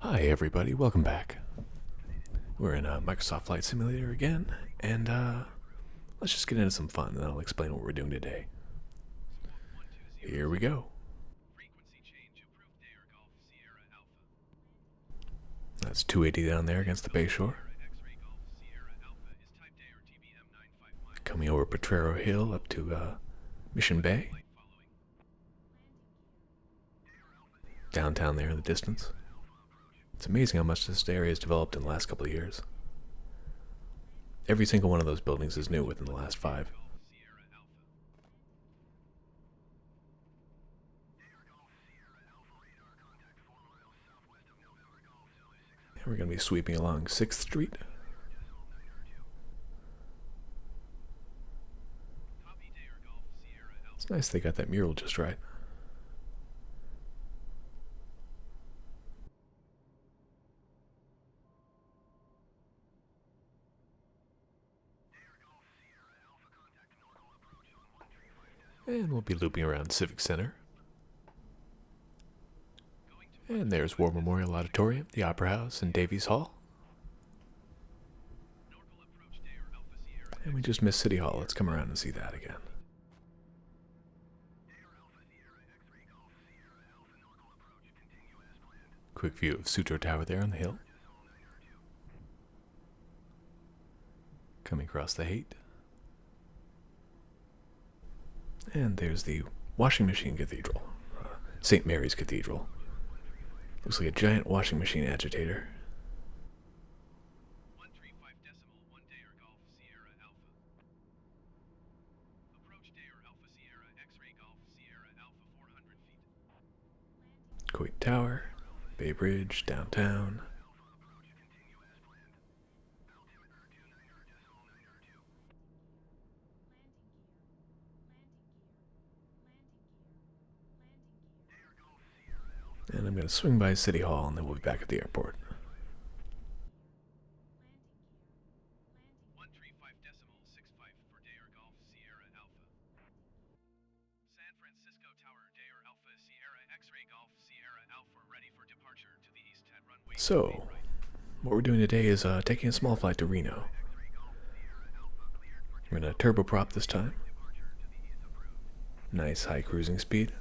Hi everybody, welcome back. We're in a Microsoft Flight Simulator again, and let's just get into some fun, and I'll explain what we're doing today. Here we go. That's 280 down there against the Bayshore. Coming over Potrero Hill up to Mission Bay. Downtown there in the distance. It's amazing how much this area has developed in the last couple of years. Every single one of those buildings is new within the last 5. And we're going to be sweeping along 6th Street. It's nice they got that mural just right. And we'll be looping around Civic Center. And there's War Memorial Auditorium, the Opera House, and Davies Hall. And we just missed City Hall. Let's come around and see that again. Quick view of Sutro Tower there on the hill. Coming across the Haight. And there's the washing machine cathedral. St. Mary's Cathedral. Looks like a giant washing machine agitator. Coit Tower, Bay Bridge, downtown. And I'm going to swing by City Hall and then we'll be back at the airport. So, what we're doing today is taking a small flight to Reno. We're going to turboprop this time. Nice high cruising speed.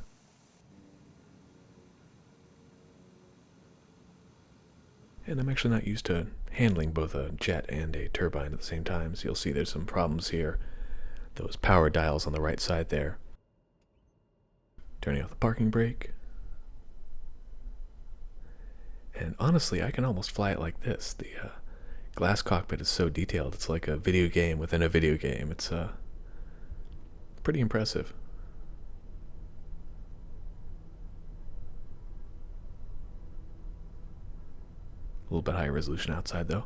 And I'm actually not used to handling both a jet and a turbine at the same time, so you'll see there's some problems here. Those power dials on the right side there. Turning off the parking brake. And honestly, I can almost fly it like this. The glass cockpit is so detailed, it's like a video game within a video game. It's pretty impressive. A little bit higher resolution outside though.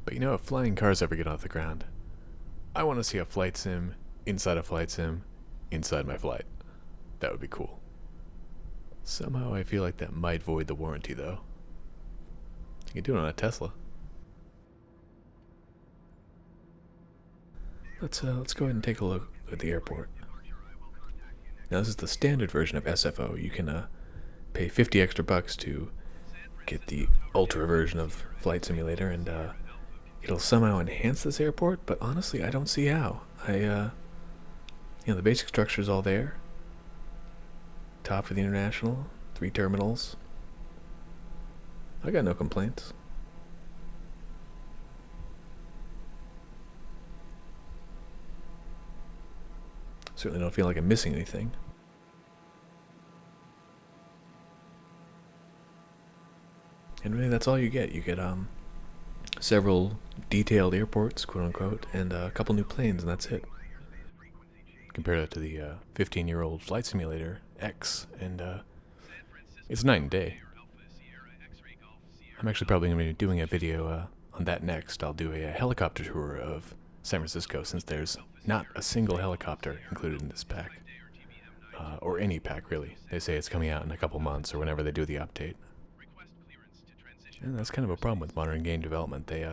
But you know, if flying cars ever get off the ground, I want to see a flight sim inside a flight sim inside my flight. That would be cool. Somehow I feel like that might void the warranty though. You can do it on a Tesla. Let's go ahead and take a look at the airport. Now this is the standard version of SFO. You can pay 50 extra bucks to get the ultra version of Flight Simulator, and it'll somehow enhance this airport, but honestly I don't see how. The basic structure is all there. Top for the international, 3 terminals. I got no complaints. Certainly don't feel like I'm missing anything. And really that's all you get. You get several detailed airports, quote unquote, and a couple new planes, and that's it. Compare that to the 15-year-old Flight Simulator X, and it's night and day. I'm actually probably going to be doing a video on that next. I'll do a helicopter tour of San Francisco, since there's not a single helicopter included in this pack. Or any pack, really. They say it's coming out in a couple months, or whenever they do the update. And that's kind of a problem with modern game development. They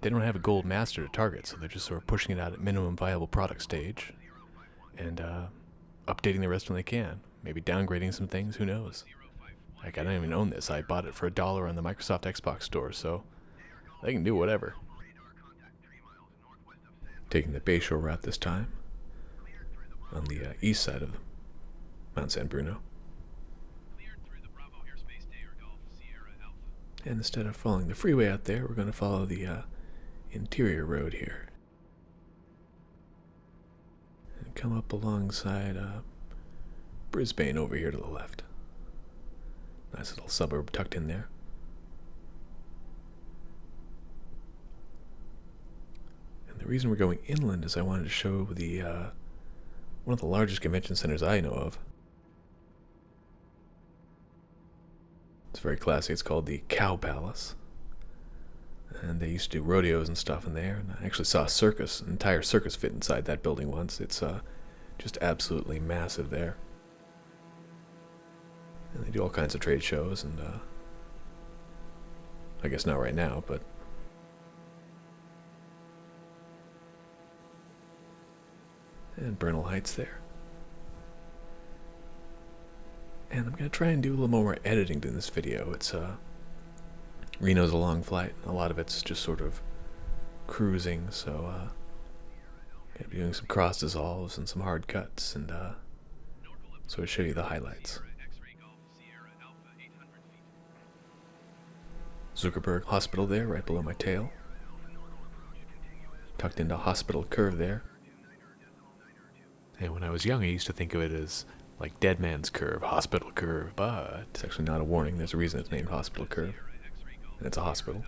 don't have a gold master to target, so they're just sort of pushing it out at minimum viable product stage, and updating the rest when they can. Maybe downgrading some things, who knows. Like, I don't even own this. I bought it for $1 on the Microsoft Xbox store, so they can do whatever. Taking the Bayshore route this time, on the east side of Mount San Bruno. And instead of following the freeway out there, we're going to follow the interior road here. And come up alongside Brisbane over here to the left. Nice little suburb tucked in there. And the reason we're going inland is I wanted to show the one of the largest convention centers I know of. It's very classy. It's called the Cow Palace. And they used to do rodeos and stuff in there. And I actually saw an entire circus fit inside that building once. It's just absolutely massive there. And they do all kinds of trade shows, and I guess not right now, but and Bernal Heights there. And I'm going to try and do a little more editing in this video. It's Reno's a long flight. A lot of it's just sort of cruising, so going to be doing some cross dissolves and some hard cuts, and sort of show you the highlights. Zuckerberg Hospital there, right below my tail. Tucked into Hospital Curve there. And when I was young, I used to think of it as like Dead Man's Curve, Hospital Curve, but it's actually not a warning. There's a reason it's named Hospital Curve. And it's a hospital.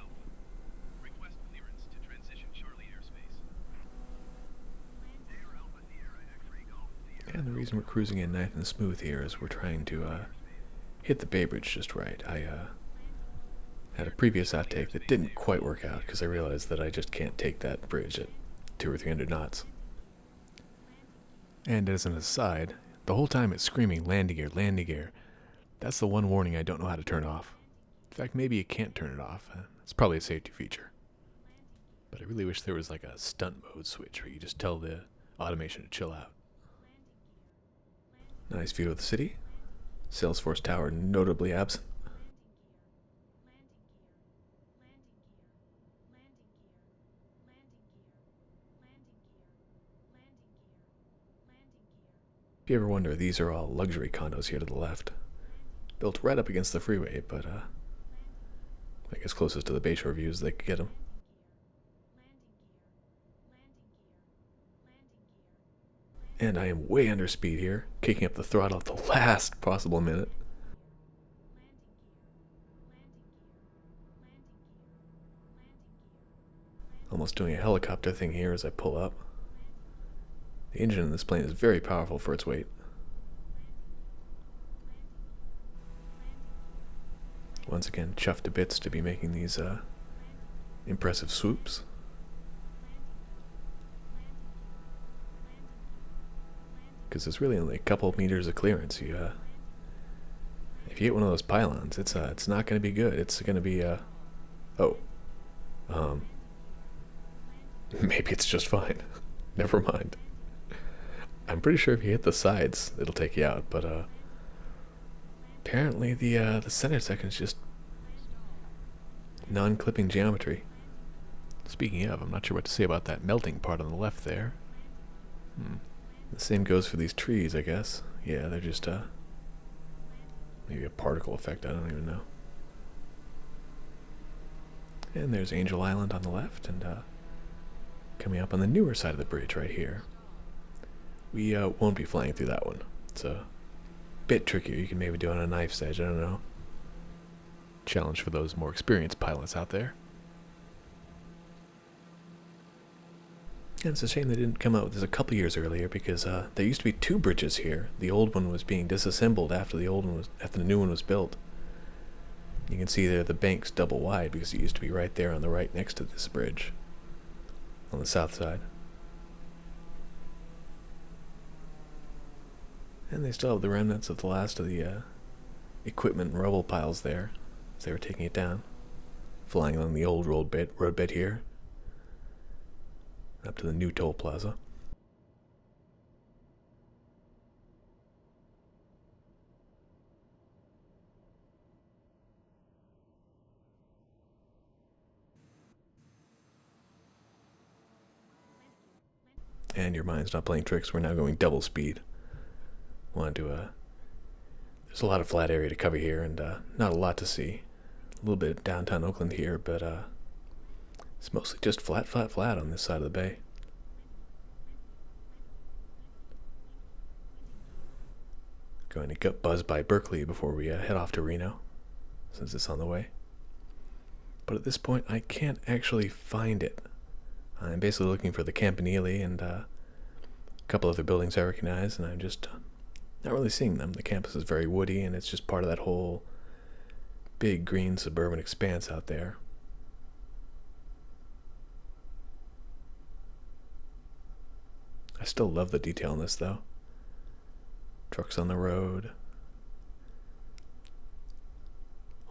And the reason we're cruising in nice and smooth here is we're trying to hit the Bay Bridge just right. I had a previous outtake that didn't quite work out because I realized that I just can't take that bridge at 200 or 300 knots. And as an aside, the whole time it's screaming landing gear, landing gear. That's the one warning I don't know how to turn off. In fact, maybe you can't turn it off. It's probably a safety feature. But I really wish there was like a stunt mode switch where you just tell the automation to chill out. Nice view of the city. Salesforce Tower notably absent. If you ever wonder, these are all luxury condos here to the left. Built right up against the freeway, but I guess closest to the Bayshore views they could get them. And I am way under speed here, kicking up the throttle at the last possible minute. Almost doing a helicopter thing here as I pull up. The engine in this plane is very powerful for its weight. Once again, chuffed to bits to be making these impressive swoops. Because there's really only a couple meters of clearance. If you hit one of those pylons, it's not going to be good. It's going to be maybe it's just fine. Never mind. I'm pretty sure if you hit the sides, it'll take you out, but apparently the center section is just non-clipping geometry. Speaking of, I'm not sure what to say about that melting part on the left there. The same goes for these trees, I guess. Yeah, they're just maybe a particle effect, I don't even know. And there's Angel Island on the left, and coming up on the newer side of the bridge right here. We won't be flying through that one. It's a bit trickier. You can maybe do it on a knife's edge, I don't know. Challenge for those more experienced pilots out there. And it's a shame they didn't come out with this a couple years earlier, because there used to be two bridges here. The old one was being disassembled after the new one was built. You can see there the bank's double wide because it used to be right there on the right next to this bridge on the south side. And they still have the remnants of the last of the equipment and rubble piles there as they were taking it down, flying along the old roadbed here up to the new toll plaza. and your mind's not playing tricks, we're now going double speed. Want to, there's a lot of flat area to cover here, and not a lot to see. A little bit of downtown Oakland here, but it's mostly just flat on this side of the bay. Going to get buzzed by Berkeley before we head off to Reno, since it's on the way. But at this point, I can't actually find it. I'm basically looking for the Campanile and a couple other buildings I recognize, and I'm just not really seeing them. The campus is very woody, and it's just part of that whole big green suburban expanse out there. I still love the detail in this, though. Trucks on the road.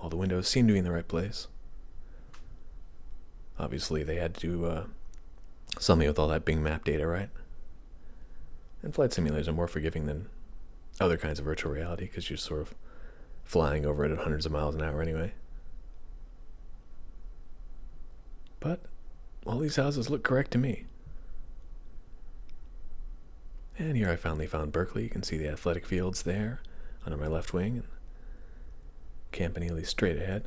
All the windows seem to be in the right place. Obviously, they had to do something with all that Bing map data, right? And flight simulators are more forgiving than other kinds of virtual reality because you're sort of flying over it at hundreds of miles an hour anyway. But all these houses look correct to me. And here I finally found Berkeley. You can see the athletic fields there under my left wing, and Campanile straight ahead.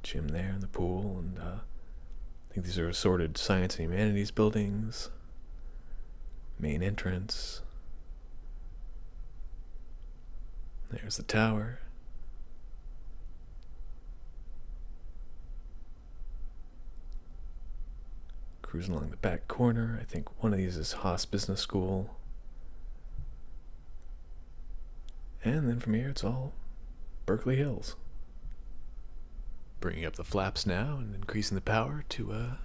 Gym there and the pool, and I think these are assorted science and humanities buildings. Main entrance. There's the tower. Cruising along the back corner. I think one of these is Haas Business School. And then from here it's all Berkeley Hills. Bringing up the flaps now and increasing the power to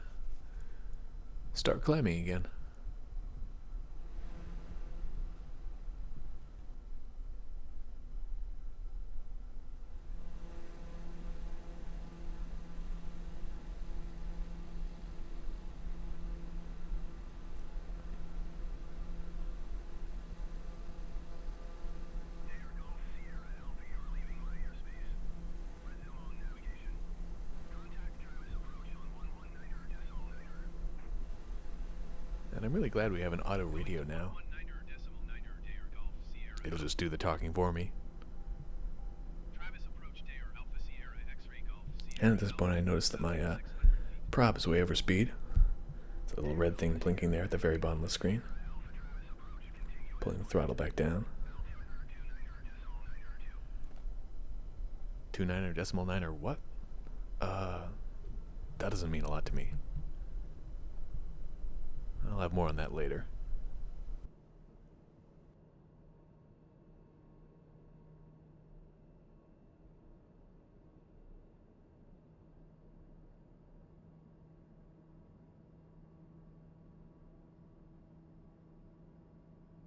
start climbing again. And I'm really glad we have an auto radio now. It'll just do the talking for me. And at this point I noticed that my prop is way over speed. It's a little red thing blinking there at the very bottom of the screen. Pulling the throttle back down. 29.9 or what? That doesn't mean a lot to me. I'll have more on that later.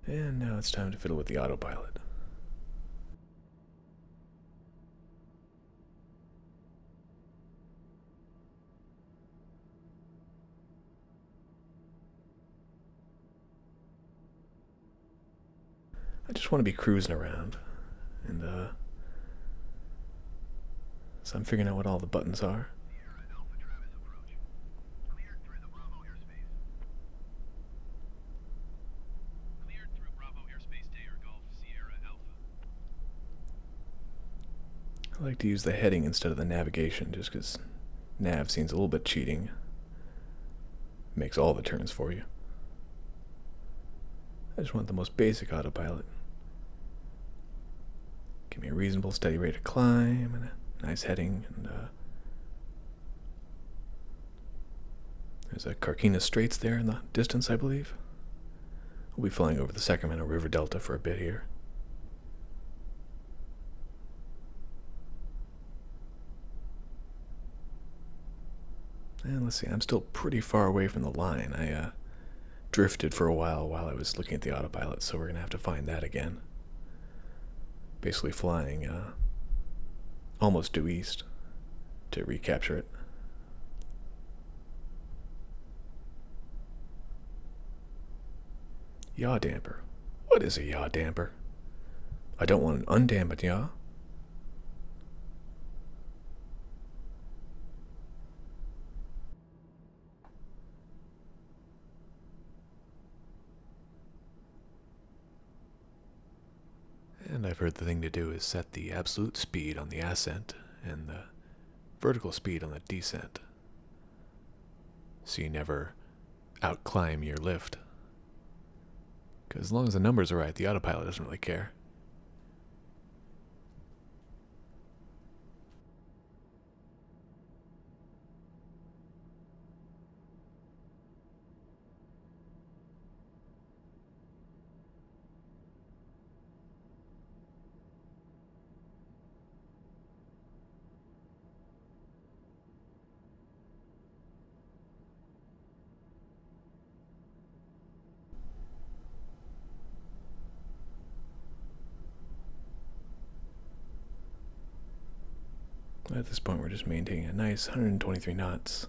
And now it's time to fiddle with the autopilot. I just want to be cruising around, and so I'm figuring out what all the buttons are. I like to use the heading instead of the navigation, just because nav seems a little bit cheating. Makes all the turns for you. I just want the most basic autopilot. Give me a reasonable, steady rate of climb, and a nice heading, and there's a Carquinez Straits there in the distance, I believe. We'll be flying over the Sacramento River Delta for a bit here. And let's see, I'm still pretty far away from the line. I drifted for a while I was looking at the autopilot, so we're going to have to find that again. Basically flying almost due east to recapture it. Yaw damper. What is a yaw damper? I don't want an undampened yaw. And I've heard the thing to do is set the absolute speed on the ascent and the vertical speed on the descent, so you never outclimb your lift. Because as long as the numbers are right, the autopilot doesn't really care. At this point, we're just maintaining a nice 123 knots.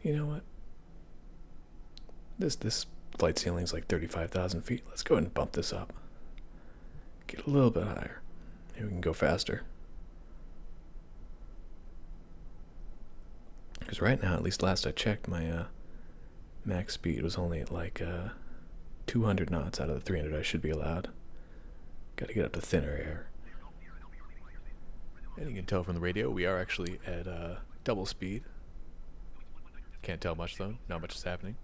You know what? This flight ceiling's like 35,000 feet. Let's go ahead and bump this up. Get a little bit higher. Maybe we can go faster. Because right now, at least last I checked, my max speed was only at like 200 knots out of the 300 I should be allowed. Got to get up to thinner air. And you can tell from the radio, we are actually at double speed. Can't tell much though, not much is happening.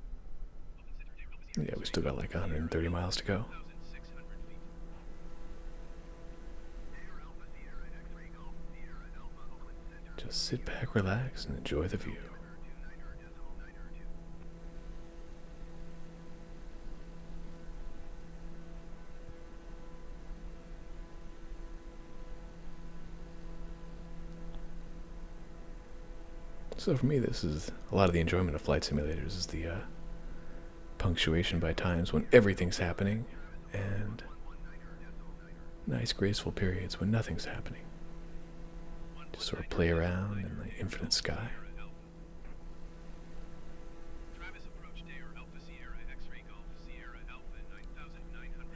Yeah, we still got like 130 miles to go. Just sit back, relax, and enjoy the view. So for me, this is a lot of the enjoyment of flight simulators is the punctuation by times when everything's happening, and nice graceful periods when nothing's happening. Just sort of play around in the infinite sky.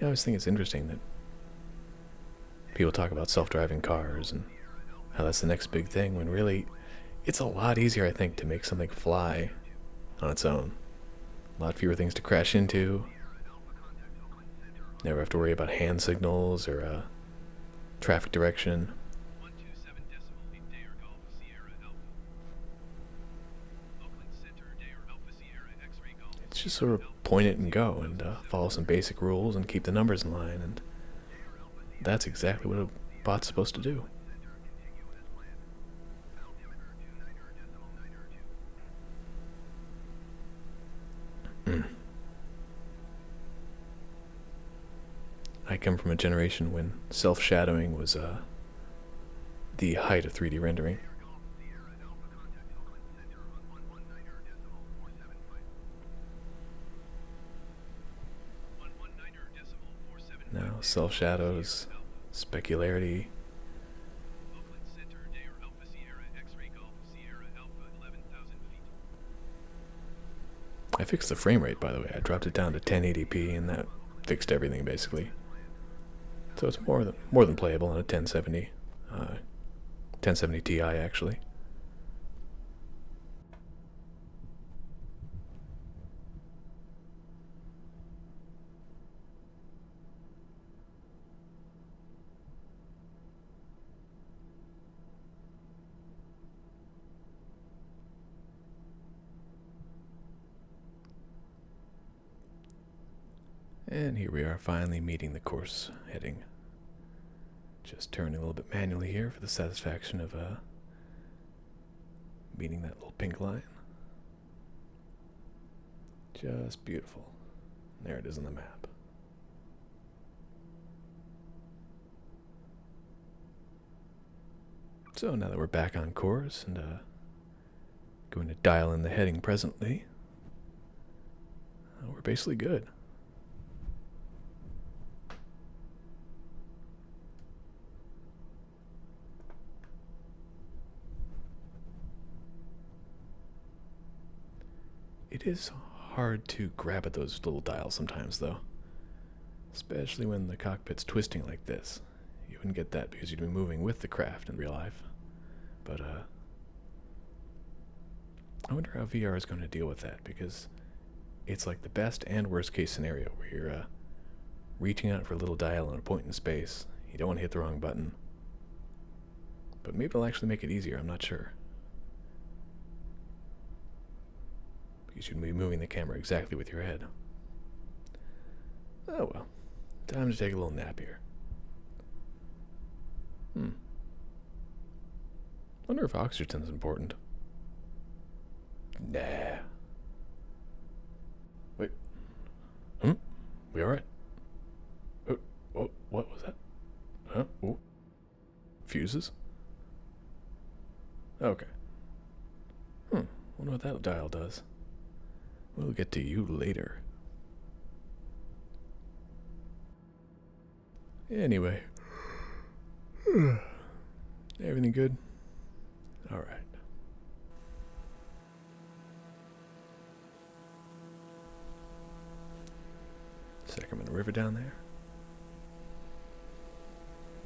I always think it's interesting that people talk about self-driving cars and how that's the next big thing, when really it's a lot easier, I think, to make something fly on its own. A lot fewer things to crash into. Never have to worry about hand signals or traffic direction. It's just sort of point it and go and follow some basic rules and keep the numbers in line, and that's exactly what a bot's supposed to do. I come from a generation when self-shadowing was the height of 3D rendering. Now self-shadows, specularity. I fixed the frame rate, by the way. I dropped it down to 1080p, and that fixed everything basically. So it's more than playable on a 1070, 1070 Ti actually. And here we are, finally meeting the course heading. Just turning a little bit manually here for the satisfaction of meeting that little pink line. Just beautiful. There it is on the map. So now that we're back on course and going to dial in the heading presently, we're basically good. It is hard to grab at those little dials sometimes, though. Especially when the cockpit's twisting like this. You wouldn't get that because you'd be moving with the craft in real life. But, I wonder how VR is going to deal with that, because it's like the best and worst case scenario where you're, reaching out for a little dial on a point in space. You don't want to hit the wrong button. But maybe it'll actually make it easier, I'm not sure. Because you'd be moving the camera exactly with your head. Oh well. Time to take a little nap here. Wonder if oxygen's important. Nah. Wait. We alright? Oh, what was that? Huh? Oh. Fuses? Okay. Wonder what that dial does. We'll get to you later. Anyway. Everything good? Alright. Sacramento River down there.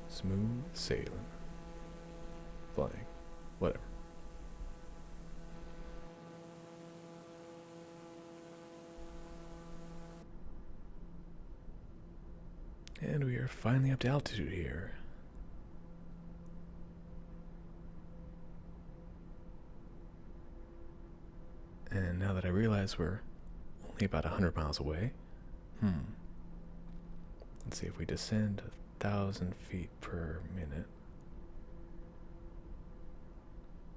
Smooth sailing. Flying. Whatever. And we are finally up to altitude here. And now that I realize we're only about 100 miles away, let's see, if we descend 1,000 feet per minute,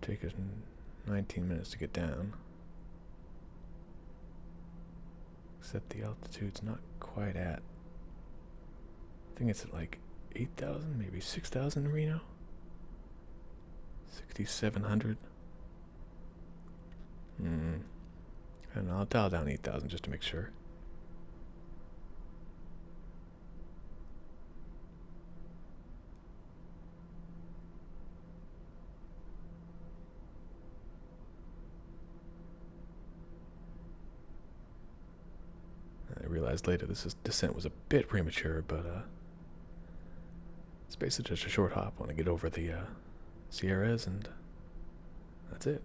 take us 19 minutes to get down. Except the altitude's not quite at, I think it's at like 8,000, maybe 6,000 in Reno. 6,700. I don't know, I'll dial down 8,000 just to make sure. I realized later this descent was a bit premature, but it's basically just a short hop when I get over the Sierras, and that's it.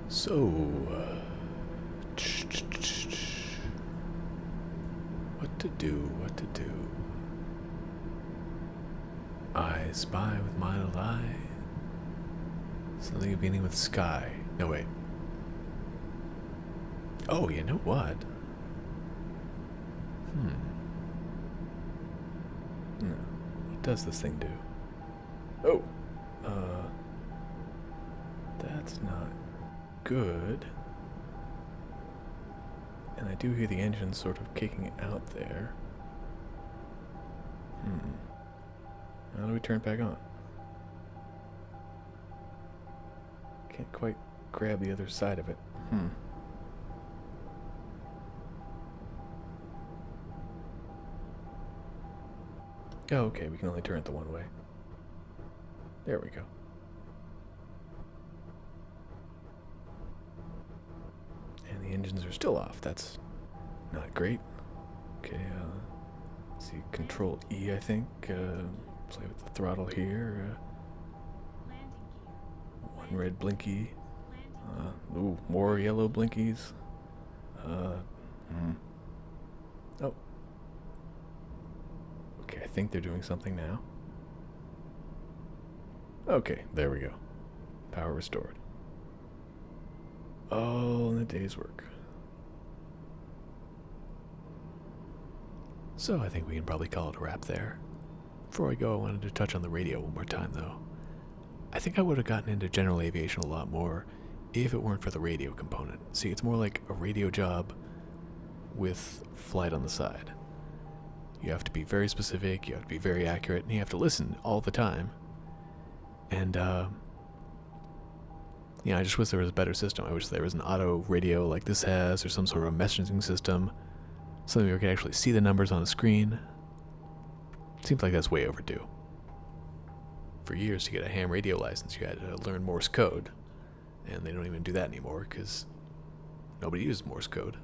So, what to do? I spy with my little eye something beginning with sky. No, wait. Oh, you know what? No. What does this thing do? Oh! That's not good. And I do hear the engine sort of kicking out there. How do we turn it back on? Can't quite grab the other side of it. Oh, okay, we can only turn it the one way. There we go. And the engines are still off. That's not great. Okay, let's see, Control E, I think. Play with the throttle here. One red blinky. Ooh, more yellow blinkies. Oh. Okay, I think they're doing something now. Okay, there we go. Power restored. All in a day's work. So I think we can probably call it a wrap there. Before I go, I wanted to touch on the radio one more time, though. I think I would have gotten into general aviation a lot more if it weren't for the radio component. See, it's more like a radio job with flight on the side. You have to be very specific, you have to be very accurate, and you have to listen all the time. And, I just wish there was a better system. I wish there was an auto radio like this has, or some sort of messaging system, something where we could actually see the numbers on the screen. Seems like that's way overdue. For years, to get a ham radio license, you had to learn Morse code. And they don't even do that anymore, because nobody uses Morse code.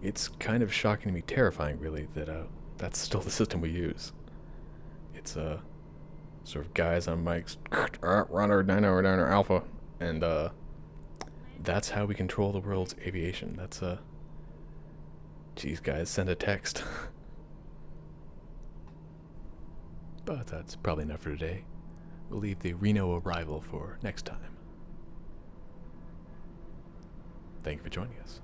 It's kind of shocking to me, terrifying, really, that that's still the system we use. It's sort of guys on mics, runner, diner, alpha, and that's how we control the world's aviation. That's geez, guys, send a text. But that's probably enough for today. We'll leave the Reno arrival for next time. Thank you for joining us.